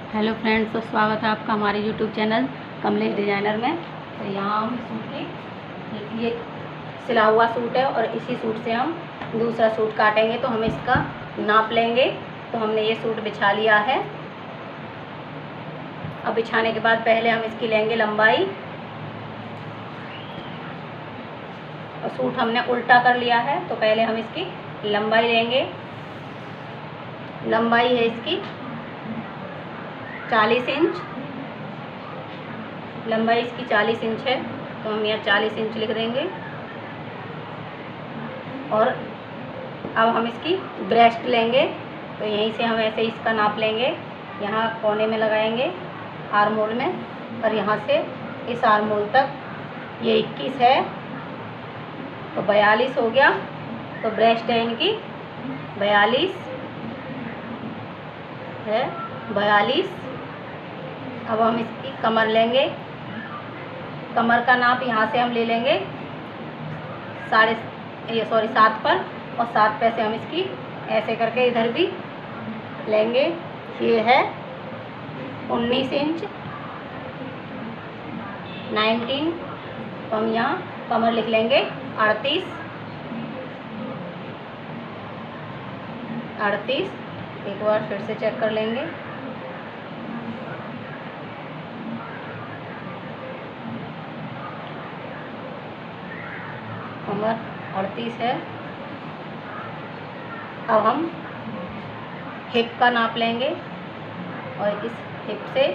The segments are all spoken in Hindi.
हेलो फ्रेंड्स, तो स्वागत है आपका हमारे यूट्यूब चैनल कमलेश डिजाइनर में। तो यहाँ हम सूट की ये सिला हुआ सूट है और इसी सूट से हम दूसरा सूट काटेंगे। तो हम इसका नाप लेंगे। तो हमने ये सूट बिछा लिया है। अब बिछाने के बाद पहले हम इसकी लेंगे लंबाई। और सूट हमने उल्टा कर लिया है, तो पहले हम इसकी लंबाई लेंगे। लंबाई है इसकी 40 इंच। लंबाई इसकी 40 इंच है, तो हम यहाँ 40 इंच लिख देंगे। और अब हम इसकी ब्रेस्ट लेंगे। तो यहीं से हम ऐसे इसका नाप लेंगे। यहाँ कोने में लगाएंगे आर्म होल में, और यहाँ से इस आर्म होल तक ये 21 है, तो 42 हो गया। तो ब्रेस्ट है इनकी 42 है, 42। अब हम इसकी कमर लेंगे। कमर का नाप यहाँ से हम ले लेंगे 7 पर, और 7 पे से हम इसकी ऐसे करके इधर भी लेंगे। ये है 19 इंच 19। तो हम यहाँ कमर लिख लेंगे 38। एक बार फिर से चेक कर लेंगे। कमर 38 है। अब हम हिप का नाप लेंगे, और इस हिप से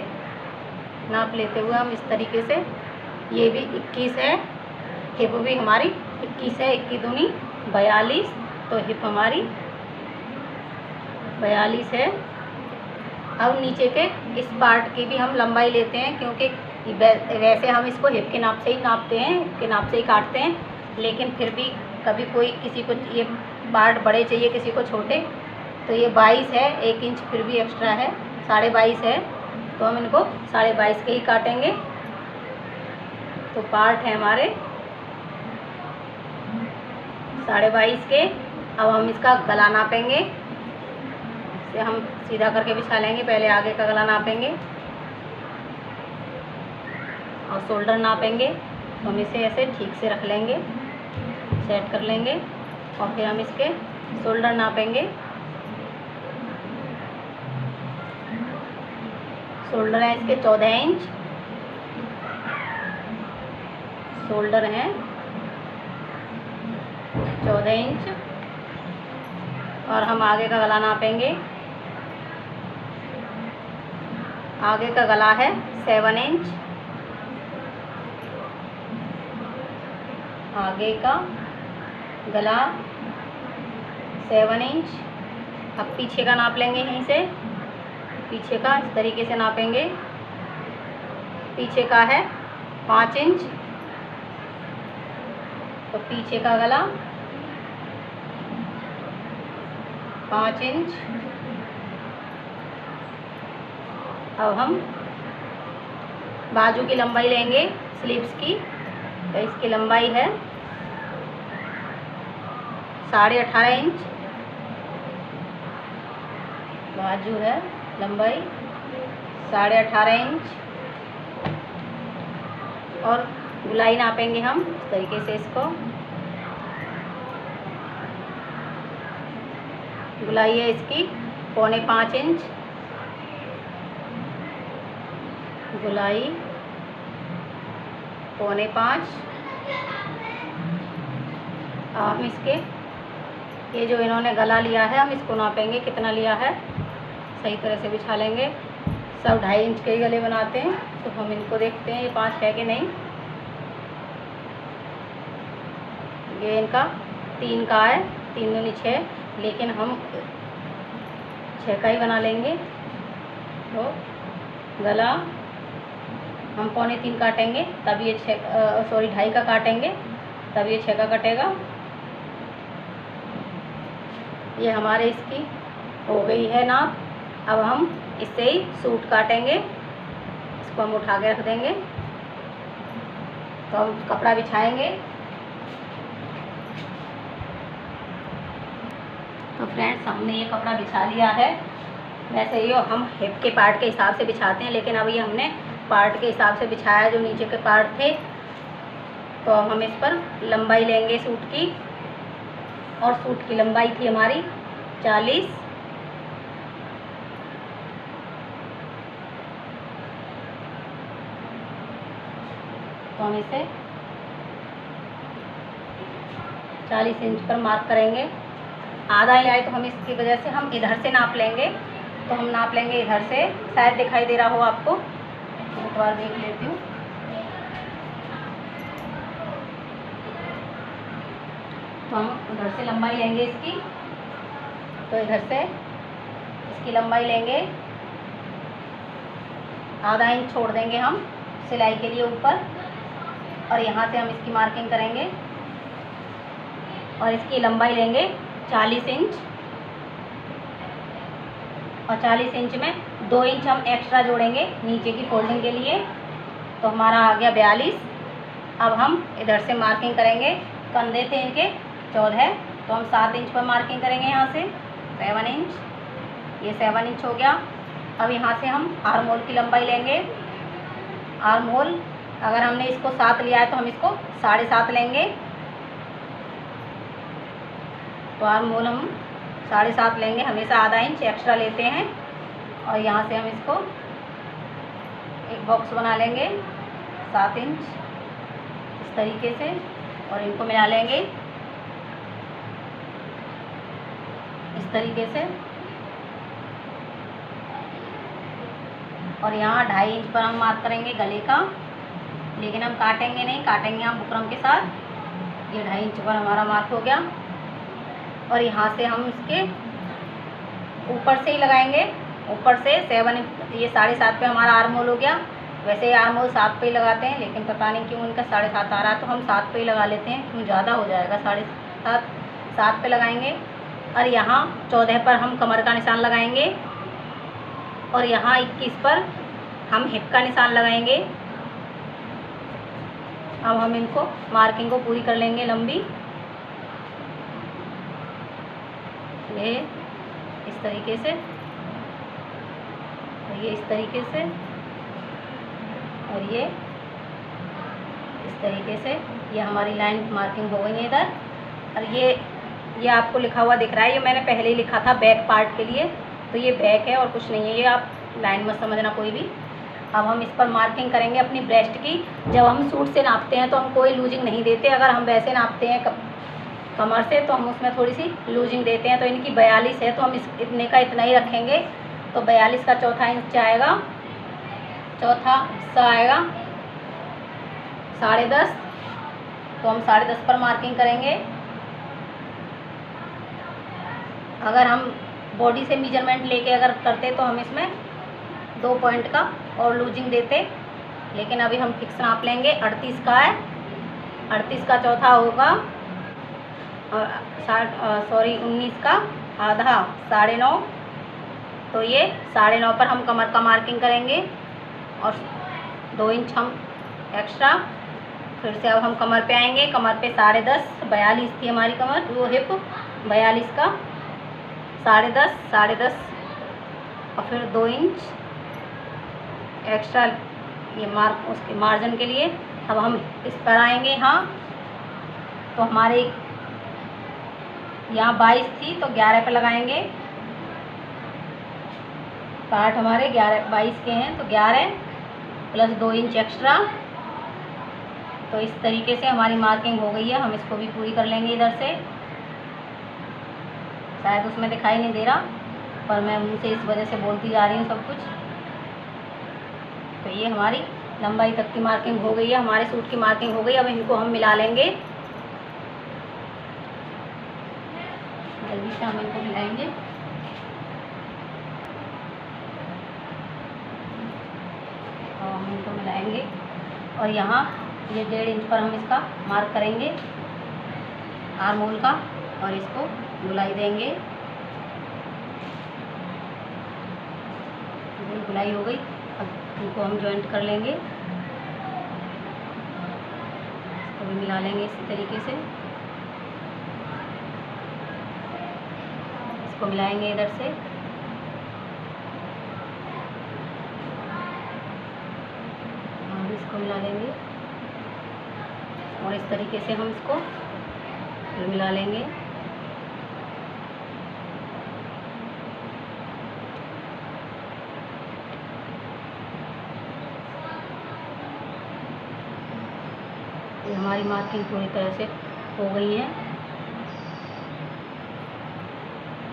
नाप लेते हुए हम इस तरीके से, ये भी 21 है, हिप भी हमारी 21 है, 21 दूनी 42। तो हिप हमारी 42 है। अब नीचे के इस पार्ट की भी हम लंबाई लेते हैं, क्योंकि वैसे हम इसको हिप के नाप से ही नापते हैं, हिप के नाप से ही काटते हैं। लेकिन फिर भी कभी कोई किसी को ये पार्ट बड़े चाहिए, किसी को छोटे, तो ये 22 है, 1 इंच फिर भी एक्स्ट्रा है, 22.5 है। तो हम इनको 22.5 के ही काटेंगे। तो पार्ट है हमारे 22.5 के। अब हम इसका गला नापेंगे। इसे हम सीधा करके बिछा लेंगे। पहले आगे का गला नापेंगे और शोल्डर नापेंगे। तो हम इसे ऐसे ठीक से रख लेंगे, सेट कर लेंगे, और फिर हम इसके शोल्डर नापेंगे। शोल्डर है इसके 14 इंच शोल्डर हैं 14 इंच। और हम आगे का गला नापेंगे। आगे का गला है 7 इंच। आगे का गला 7 इंच। अब पीछे का नाप लेंगे। यहीं से पीछे का इस तरीके से नापेंगे। पीछे का है 5 इंच। तो पीछे का गला 5 इंच। अब हम बाजू की लंबाई लेंगे, स्लीव्स की। तो इसकी लंबाई है 18.5 इंच। बाजू है लंबाई 18.5 इंच। और गुलाई नापेंगे हम इस तरीके से। इसको गुलाई है इसकी 4.25 इंच। गुलाई 4.25। हम इसके ये जो इन्होंने गला लिया है, हम इसको नापेंगे कितना लिया है। सही तरह से बिछा लेंगे। सब 2.5 इंच के ही गले बनाते हैं, तो हम इनको देखते हैं ये 5 है कि नहीं। ये इनका 3 का है, 3 दूनी 6, लेकिन हम 6 का ही बना लेंगे। तो गला हम 3.25 काटेंगे, तब ये 2.5 का काटेंगे, तब ये 6 का कटेगा। ये हमारे इसकी हो गई है नाप। अब हम इससे ही सूट काटेंगे। इसको हम उठा के रख देंगे। तो हम कपड़ा बिछाएंगे। तो फ्रेंड्स, हमने ये कपड़ा बिछा लिया है। वैसे ही हम हिप के पार्ट के हिसाब से बिछाते हैं, लेकिन अब ये हमने पार्ट के हिसाब से बिछाया जो नीचे के पार्ट थे। तो अब हम इस पर लंबाई लेंगे सूट की, और सूट की लंबाई थी हमारी 40। तो हम इसे 40 इंच पर मार्क करेंगे। आधा ही आए तो हम इसकी वजह से हम इधर से नाप लेंगे। तो हम नाप लेंगे इधर से, शायद दिखाई दे रहा हो आपको, एक बार देख लेती हूँ। तो हम उधर से लंबाई लेंगे इसकी, तो इधर से इसकी लंबाई लेंगे, आधा इंच छोड़ देंगे हम सिलाई के लिए ऊपर, और यहाँ से हम इसकी मार्किंग करेंगे और इसकी लंबाई लेंगे 40 इंच, और 40 इंच में 2 इंच हम एक्स्ट्रा जोड़ेंगे नीचे की फोल्डिंग के लिए। तो हमारा आ गया 42। अब हम इधर से मार्किंग करेंगे, कंधे थे इनके 14, तो हम 7 इंच पर मार्किंग करेंगे यहाँ से 7 इंच, ये 7 इंच हो गया। अब यहाँ से हम आर्म होल की लंबाई लेंगे। आर्म होल अगर हमने इसको 7 लिया है तो हम इसको 7.5 लेंगे। तो आर्म होल हम 7.5 लेंगे, हमेशा आधा इंच एक्स्ट्रा लेते हैं। और यहाँ से हम इसको एक बॉक्स बना लेंगे 7 इंच इस तरीके से, और इनको मिला लेंगे इस तरीके से। और यहाँ 2.5 इंच पर हम मार्क करेंगे गले का, लेकिन हम काटेंगे नहीं, काटेंगे हम बुकरम के साथ। ये 2.5 इंच पर हमारा मार्क हो गया। और यहाँ से हम इसके ऊपर से ही लगाएंगे, ऊपर से 7, ये 7.5 पे हमारा आर्म होल हो गया। वैसे ही आर्म होल 7 पे ही लगाते हैं, लेकिन पता नहीं क्यों इनका 7.5 आ रहा है, तो हम 7 पे ही लगा लेते हैं, क्यों ज़्यादा हो जाएगा। 7.5 पे लगाएंगे। और यहाँ 14 पर हम कमर का निशान लगाएंगे, और यहाँ 21 पर हम हिप का निशान लगाएंगे। अब हम इनको मार्किंग को पूरी कर लेंगे लंबी, ये इस तरीके से, और ये इस तरीके से, और ये इस तरीके से। ये हमारी लाइन मार्किंग हो गई है इधर। और ये आपको लिखा हुआ दिख रहा है, ये मैंने पहले ही लिखा था बैक पार्ट के लिए, तो ये बैक है और कुछ नहीं है, ये आप लाइन मत समझना कोई भी। अब हम इस पर मार्किंग करेंगे अपनी ब्रेस्ट की। जब हम सूट से नापते हैं तो हम कोई लूजिंग नहीं देते। अगर हम वैसे नापते हैं कमर से तो हम उसमें थोड़ी सी लूजिंग देते हैं। तो इनकी 42 है, तो हम इतने का इतना ही रखेंगे। तो 42 का चौथा इंच आएगा, चौथा हिस्सा आएगा 10.5। तो हम 10.5 पर मार्किंग करेंगे। अगर हम बॉडी से मेजरमेंट लेके अगर करते तो हम इसमें 2 पॉइंट का और लूजिंग देते, लेकिन अभी हम फिक्स नाप लेंगे। 38 का है, 38 का चौथा होगा, और 19 का आधा 9.5। तो ये 9.5 पर हम कमर का मार्किंग करेंगे, और 2 इंच हम एक्स्ट्रा। फिर से अब हम कमर पे आएंगे, कमर पे 10.5, 42 थी हमारी कमर, वो हिप 42 का 10.5, 10.5, और फिर 2 इंच एक्स्ट्रा ये मार्क उसके मार्जिन के लिए। अब हम इस पर आएंगे यहाँ, तो हमारे यहाँ 22 थी तो 11 पे लगाएंगे। पार्ट हमारे 22 के हैं, तो 11 प्लस 2 इंच एक्स्ट्रा। तो इस तरीके से हमारी मार्किंग हो गई है। हम इसको भी पूरी कर लेंगे इधर से। शायद उसमें दिखाई नहीं दे रहा, पर मैं मुँह से इस वजह से बोलती जा रही हूँ सब कुछ। तो ये हमारी लंबाई तक की मार्किंग हो गई है, हमारे सूट की मार्किंग हो गई। अब इनको हम मिला लेंगे, जल्दी से हम इनको मिलाएंगे। और हम इनको मिलाएंगे, और यहाँ ये 1.5 इंच पर हम इसका मार्क करेंगे आर्म होल का, और इसको गुलाई देंगे। गुलाई हो गई। अब इनको हम जॉइंट कर लेंगे, इसको भी मिला लेंगे इसी तरीके से। इसको मिलाएंगे इधर से, मिला लेंगे और इस तरीके से हम इसको फिर मिला लेंगे। ये हमारी मार्किंग पूरी तरह से हो गई है।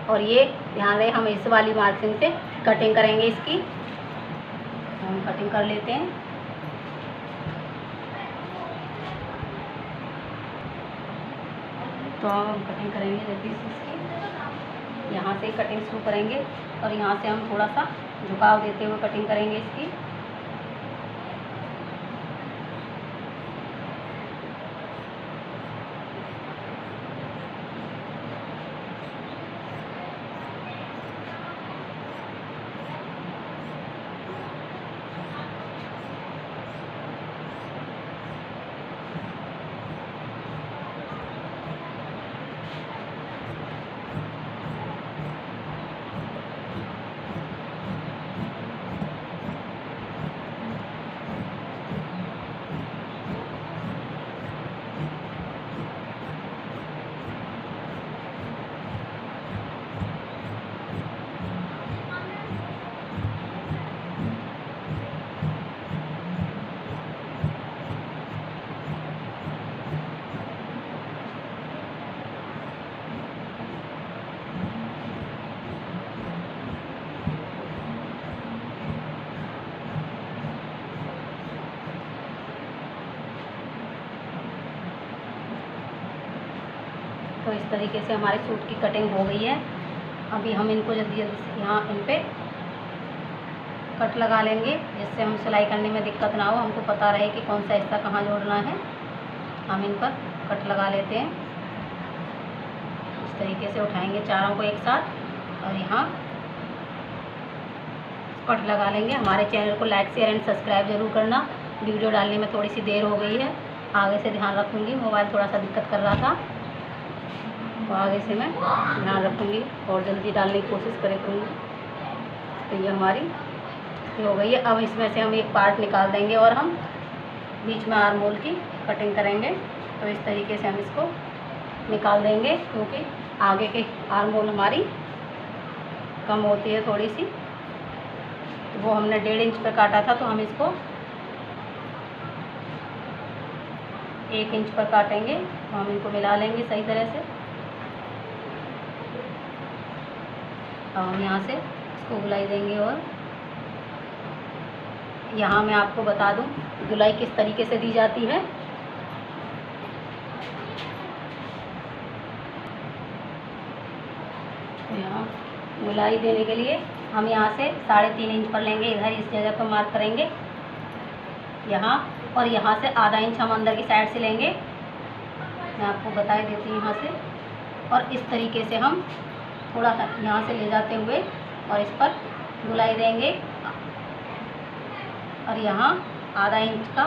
और ये ध्यान रहे हम इस वाली मार्किंग से कटिंग करेंगे इसकी। हम कटिंग कर लेते हैं। तो हम कटिंग करेंगे जल्दी से इसकी। यहाँ से कटिंग शुरू करेंगे और यहाँ से हम थोड़ा सा झुकाव देते हुए कटिंग करेंगे इसकी। तो इस तरीके से हमारे सूट की कटिंग हो गई है। अभी हम इनको जल्दी जल्दी से यहाँ इन पे कट लगा लेंगे, जिससे हम सिलाई करने में दिक्कत ना हो, हमको पता रहे कि कौन सा हिस्सा कहाँ जोड़ना है। हम इन पर कट लगा लेते हैं। इस तरीके से उठाएंगे चारों को एक साथ और यहाँ कट लगा लेंगे। हमारे चैनल को लाइक शेयर एंड सब्सक्राइब जरूर करना। वीडियो डालने में थोड़ी सी देर हो गई है, आगे से ध्यान रखूँगी। मोबाइल थोड़ा सा दिक्कत कर रहा था, तो आगे से मैं ध्यान रखूँगी और जल्दी डालने की कोशिश करूँगी। तो ये हमारी हो गई है। अब इसमें से हम एक पार्ट निकाल देंगे और हम बीच में आर्म होल की कटिंग करेंगे। तो इस तरीके से हम इसको निकाल देंगे, क्योंकि आगे के आर्म होल हमारी कम होती है थोड़ी सी। तो वो हमने 1.5 इंच पर काटा था, तो हम इसको 1 इंच पर काटेंगे। तो हम इनको मिला लेंगे सही तरह से। अब हम यहाँ से इसको गुलाई देंगे। और यहाँ मैं आपको बता दूँ गुलाई किस तरीके से दी जाती है। तो यहाँ गुलाई देने के लिए हम यहाँ से 3.5 इंच पर लेंगे, इधर इस जगह पर मार्क करेंगे यहाँ, और यहाँ से आधा इंच हम अंदर की साइड से लेंगे। मैं आपको बता देती हूँ यहाँ से। और इस तरीके से हम थोड़ा सा यहाँ से ले जाते हुए और इस पर गुलाई देंगे, और यहाँ आधा इंच का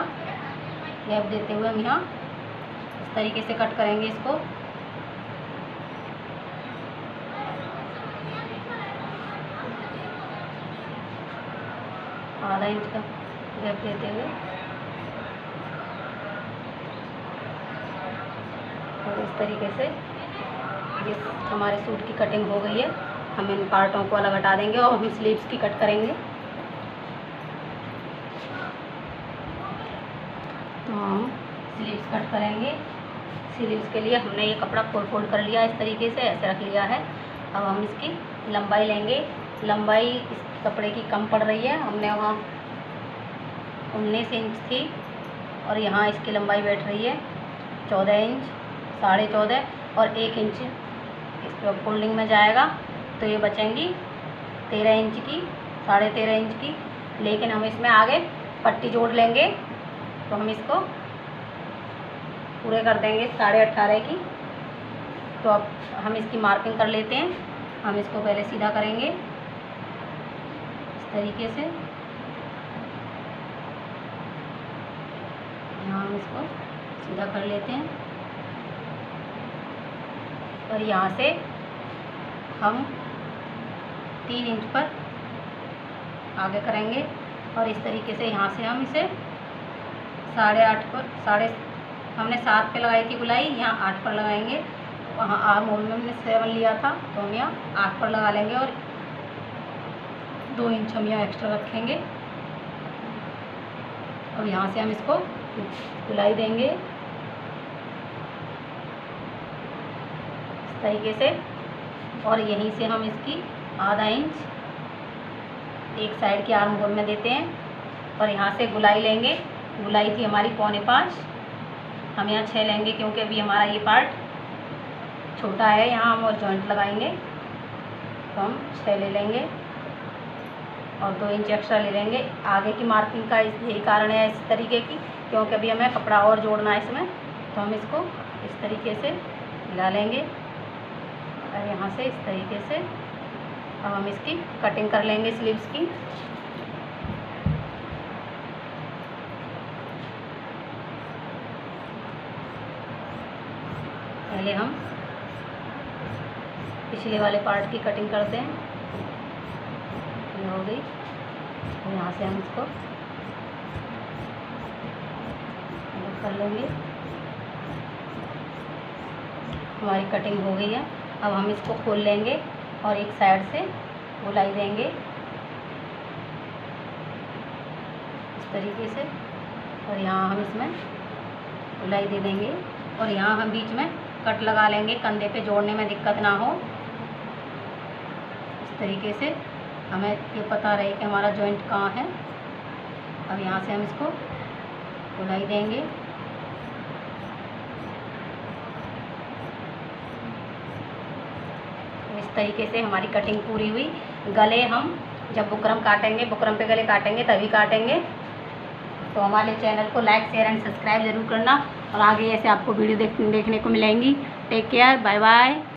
गैप देते हुए हम यहाँ इस तरीके से कट करेंगे इसको। आधा इंच का गैप देते हुए और इस तरीके से ये हमारे सूट की कटिंग हो गई है। हम इन पार्टों को अलग हटा देंगे और हम स्लीव्स की कट करेंगे। तो हम स्लीव्स कट करेंगे। स्लीव्स के लिए हमने ये कपड़ा फोल्ड कर लिया, इस तरीके से ऐसे रख लिया है। अब हम इसकी लंबाई लेंगे। लंबाई इस कपड़े की कम पड़ रही है, हमने वहाँ 19 इंच थी और यहाँ इसकी लंबाई बैठ रही है 14 इंच, 14.5 और 1 इंच इसके फोल्डिंग में जाएगा। तो ये बचेंगी 13 इंच की, 13.5 इंच की। लेकिन हम इसमें आगे पट्टी जोड़ लेंगे, तो हम इसको पूरे कर देंगे 18.5 की। तो अब हम इसकी मार्किंग कर लेते हैं। हम इसको पहले सीधा करेंगे इस तरीके से। यहाँ हम इसको सीधा कर लेते हैं और यहाँ से हम 3 इंच पर आगे करेंगे और इस तरीके से यहाँ से हम इसे 8.5 पर हमने 7 पे लगाई थी गुलाई, यहाँ 8 पर लगाएंगे। वहाँ आर्म होल में हमने 7 लिया था, तो हम यहाँ 8 पर लगा लेंगे और 2 इंच हम यहाँ एक्स्ट्रा रखेंगे। और यहाँ से हम इसको गुलाई देंगे इस तरीके से, और यहीं से हम इसकी आधा इंच एक साइड के आर्म होल में देते हैं और यहाँ से गुलाई लेंगे। गुलाई थी हमारी 4.25, हम यहाँ 6 लेंगे क्योंकि अभी हमारा ये पार्ट छोटा है, यहाँ हम और जॉइंट लगाएंगे, तो हम 6 ले लेंगे और 2 इंच एक्स्ट्रा ले लेंगे। आगे की मार्किंग का यही कारण है इस तरीके की, क्योंकि अभी हमें कपड़ा और जोड़ना है इसमें, तो हम इसको इस तरीके से मिला लेंगे और यहाँ से इस तरीके से अब हम इसकी कटिंग कर लेंगे स्लीव्स की। पहले हम पिछले वाले पार्ट की कटिंग करते हैं, ये हो गई। और यहाँ से हम इसको कर लेंगे, हमारी कटिंग हो गई है। अब हम इसको खोल लेंगे और एक साइड से गुलाई देंगे इस तरीके से, और यहाँ हम इसमें गुलाई दे देंगे और यहाँ हम बीच में कट लगा लेंगे, कंधे पे जोड़ने में दिक्कत ना हो। इस तरीके से हमें ये पता रहे कि हमारा जॉइंट कहाँ है। अब यहाँ से हम इसको गुलाई देंगे। इस तरीके से हमारी कटिंग पूरी हुई। गले हम जब बुकरम काटेंगे, बुकरम पे गले काटेंगे तभी काटेंगे। तो हमारे चैनल को लाइक, शेयर एंड सब्सक्राइब ज़रूर करना, और आगे ऐसे आपको वीडियो देखने को मिलेंगी। Take care, bye bye.